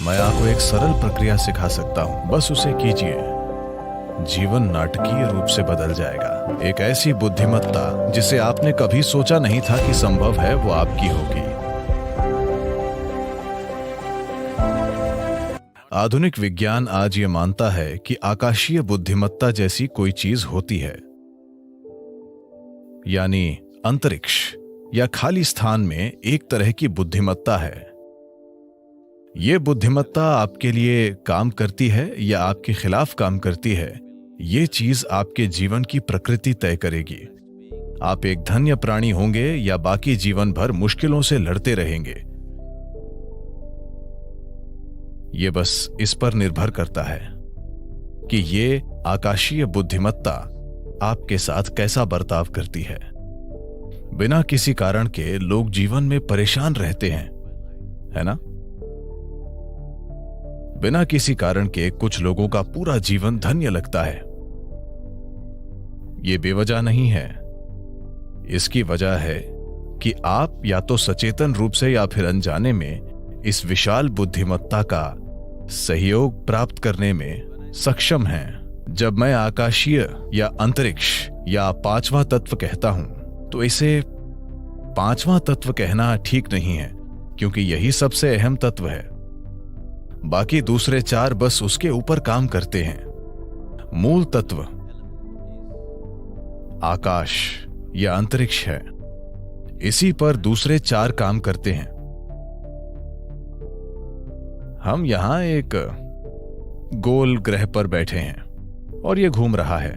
मैं आपको एक सरल प्रक्रिया सिखा सकता हूँ, बस उसे कीजिए। जीवन नाटकीय रूप से बदल जाएगा। एक ऐसी बुद्धिमत्ता जिसे आपने कभी सोचा नहीं था कि संभव है, वो आपकी होगी। आधुनिक विज्ञान आज ये मानता है कि आकाशीय बुद्धिमत्ता जैसी कोई चीज होती है, यानी अंतरिक्ष या खाली स्थान में एक तरह की बुद्धिमत्ता है। ये बुद्धिमत्ता आपके लिए काम करती है या आपके खिलाफ काम करती है, ये चीज आपके जीवन की प्रकृति तय करेगी। आप एक धन्य प्राणी होंगे या बाकी जीवन भर मुश्किलों से लड़ते रहेंगे। ये बस इस पर निर्भर करता है कि ये आकाशीय बुद्धिमत्ता आपके साथ कैसा बर्ताव करती है। बिना किसी कारण के लोग जीवन में परेशान रहते हैं, है ना? बिना किसी कारण के कुछ लोगों का पूरा जीवन धन्य लगता है। ये बेवजह नहीं है। इसकी वजह है कि आप या तो सचेतन रूप से या फिर अनजाने में इस विशाल बुद्धिमत्ता का सहयोग प्राप्त करने में सक्षम हैं। जब मैं आकाशीय या अंतरिक्ष या पांचवा तत्व कहता हूं, तो इसे पांचवा तत्व कहना ठीक नहीं है, क्योंकि यही सबसे अहम तत्व है। बाकी दूसरे चार बस उसके ऊपर काम करते हैं। मूल तत्व आकाश या अंतरिक्ष है, इसी पर दूसरे चार काम करते हैं। हम यहां एक गोल ग्रह पर बैठे हैं और यह घूम रहा है।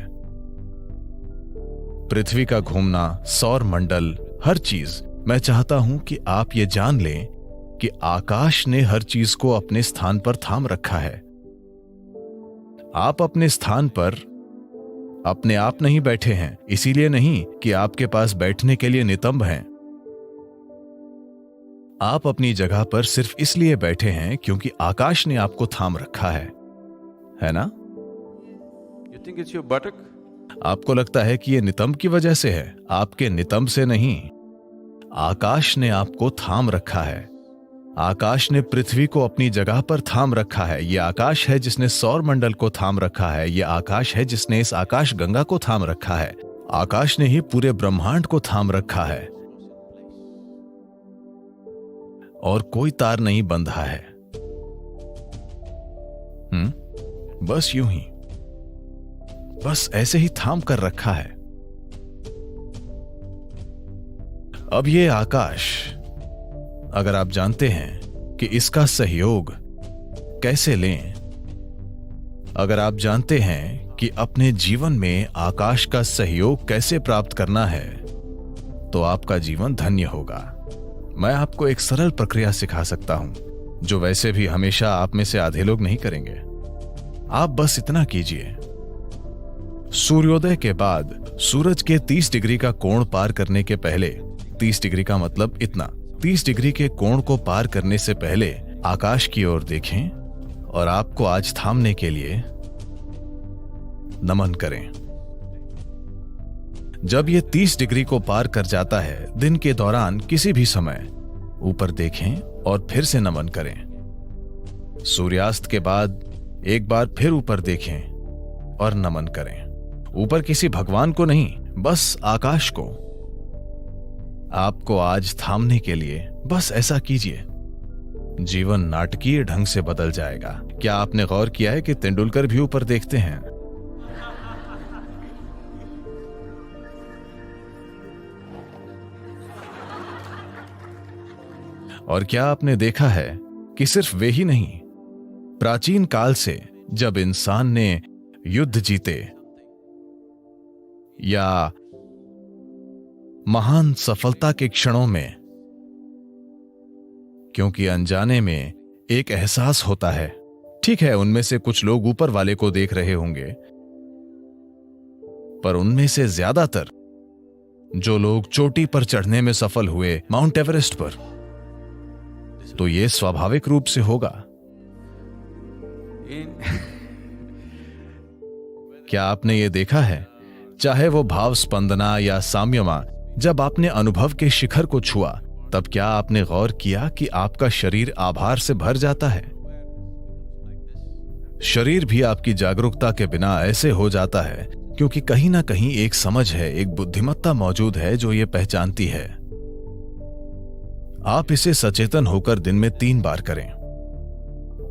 पृथ्वी का घूमना, सौर मंडल, हर चीज। मैं चाहता हूं कि आप ये जान लें कि आकाश ने हर चीज को अपने स्थान पर थाम रखा है। आप अपने स्थान पर अपने आप नहीं बैठे हैं, इसीलिए नहीं कि आपके पास बैठने के लिए नितंब हैं। आप अपनी जगह पर सिर्फ इसलिए बैठे हैं क्योंकि आकाश ने आपको थाम रखा है ना? You think it's your buttock? आपको लगता है कि यह नितंब की वजह से है। आपके नितंब से नहीं, आकाश ने आपको थाम रखा है। आकाश ने पृथ्वी को अपनी जगह पर थाम रखा है। यह आकाश है जिसने सौर मंडल को थाम रखा है। यह आकाश है जिसने इस आकाश गंगा को थाम रखा है। आकाश ने ही पूरे ब्रह्मांड को थाम रखा है, और कोई तार नहीं बंधा है। बस यूं ही, बस ऐसे ही थाम कर रखा है। अब ये आकाश, अगर आप जानते हैं कि इसका सहयोग कैसे लें, अगर आप जानते हैं कि अपने जीवन में आकाश का सहयोग कैसे प्राप्त करना है, तो आपका जीवन धन्य होगा। मैं आपको एक सरल प्रक्रिया सिखा सकता हूं, जो वैसे भी हमेशा आप में से आधे लोग नहीं करेंगे। आप बस इतना कीजिए। सूर्योदय के बाद सूरज के 30 डिग्री का कोण पार करने के पहले, 30 डिग्री का मतलब इतना, 30 डिग्री के कोण को पार करने से पहले आकाश की ओर देखें और आपको आज थामने के लिए नमन करें। जब यह 30 डिग्री को पार कर जाता है, दिन के दौरान किसी भी समय ऊपर देखें और फिर से नमन करें। सूर्यास्त के बाद एक बार फिर ऊपर देखें और नमन करें। ऊपर किसी भगवान को नहीं, बस आकाश को। आपको आज थामने के लिए बस ऐसा कीजिए। जीवन नाटकीय ढंग से बदल जाएगा। क्या आपने गौर किया है कि तेंदुलकर भी ऊपर देखते हैं? और क्या आपने देखा है कि सिर्फ वे ही नहीं, प्राचीन काल से जब इंसान ने युद्ध जीते या महान सफलता के क्षणों में, क्योंकि अनजाने में एक एहसास होता है। ठीक है, उनमें से कुछ लोग ऊपर वाले को देख रहे होंगे, पर उनमें से ज्यादातर जो लोग चोटी पर चढ़ने में सफल हुए, माउंट एवरेस्ट पर, तो यह स्वाभाविक रूप से होगा। क्या आपने ये देखा है, चाहे वो भाव स्पंदना या साम्यमा, जब आपने अनुभव के शिखर को छुआ, तब क्या आपने गौर किया कि आपका शरीर आभार से भर जाता है? शरीर भी आपकी जागरूकता के बिना ऐसे हो जाता है क्योंकि कहीं ना कहीं एक समझ है, एक बुद्धिमत्ता मौजूद है जो ये पहचानती है। आप इसे सचेतन होकर दिन में 3 बार करें।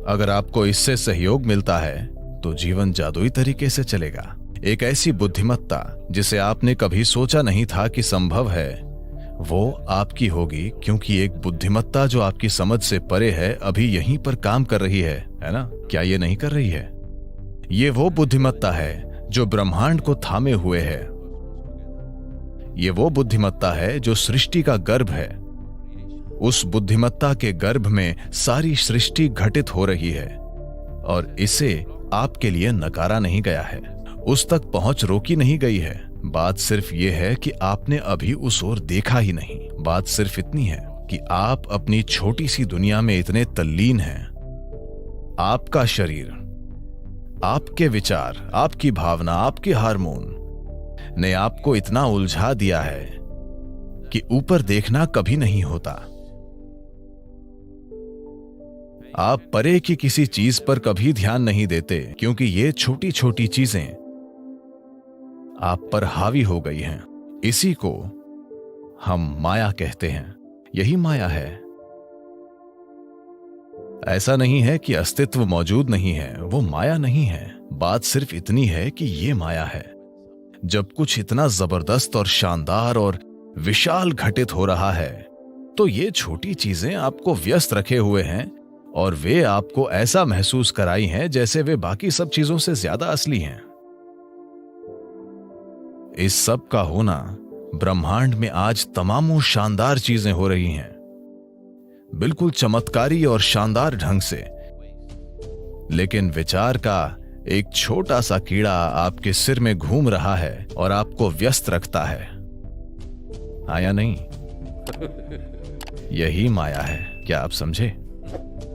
अगर आपको इससे सहयोग मिलता है तो जीवन जादुई तरीके से चलेगा। एक ऐसी बुद्धिमत्ता जिसे आपने कभी सोचा नहीं था कि संभव है, वो आपकी होगी, क्योंकि एक बुद्धिमत्ता जो आपकी समझ से परे है अभी यहीं पर काम कर रही है ना? क्या ये नहीं कर रही है? ये वो बुद्धिमत्ता है जो ब्रह्मांड को थामे हुए है। ये वो बुद्धिमत्ता है जो सृष्टि का गर्भ है। उस बुद्धिमत्ता के गर्भ में सारी सृष्टि घटित हो रही है और इसे आपके लिए नकारा नहीं गया है, उस तक पहुंच रोकी नहीं गई है। बात सिर्फ ये है कि आपने अभी उस ओर देखा ही नहीं। बात सिर्फ इतनी है कि आप अपनी छोटी सी दुनिया में इतने तल्लीन हैं। आपका शरीर, आपके विचार, आपकी भावना, आपके हार्मोन ने आपको इतना उलझा दिया है कि ऊपर देखना कभी नहीं होता। आप परे की किसी चीज पर कभी ध्यान नहीं देते क्योंकि ये छोटी छोटी चीजें आप पर हावी हो गई हैं। इसी को हम माया कहते हैं। यही माया है। ऐसा नहीं है कि अस्तित्व मौजूद नहीं है, वो माया नहीं है। बात सिर्फ इतनी है कि ये माया है। जब कुछ इतना जबरदस्त और शानदार और विशाल घटित हो रहा है तो ये छोटी चीजें आपको व्यस्त रखे हुए हैं और वे आपको ऐसा महसूस कराई हैं जैसे वे बाकी सब चीजों से ज्यादा असली हैं। इस सब का होना, ब्रह्मांड में आज तमामों शानदार चीजें हो रही हैं, बिल्कुल चमत्कारी और शानदार ढंग से। लेकिन विचार का एक छोटा सा कीड़ा आपके सिर में घूम रहा है और आपको व्यस्त रखता है। हाँ या नहीं? यही माया है। क्या आप समझे?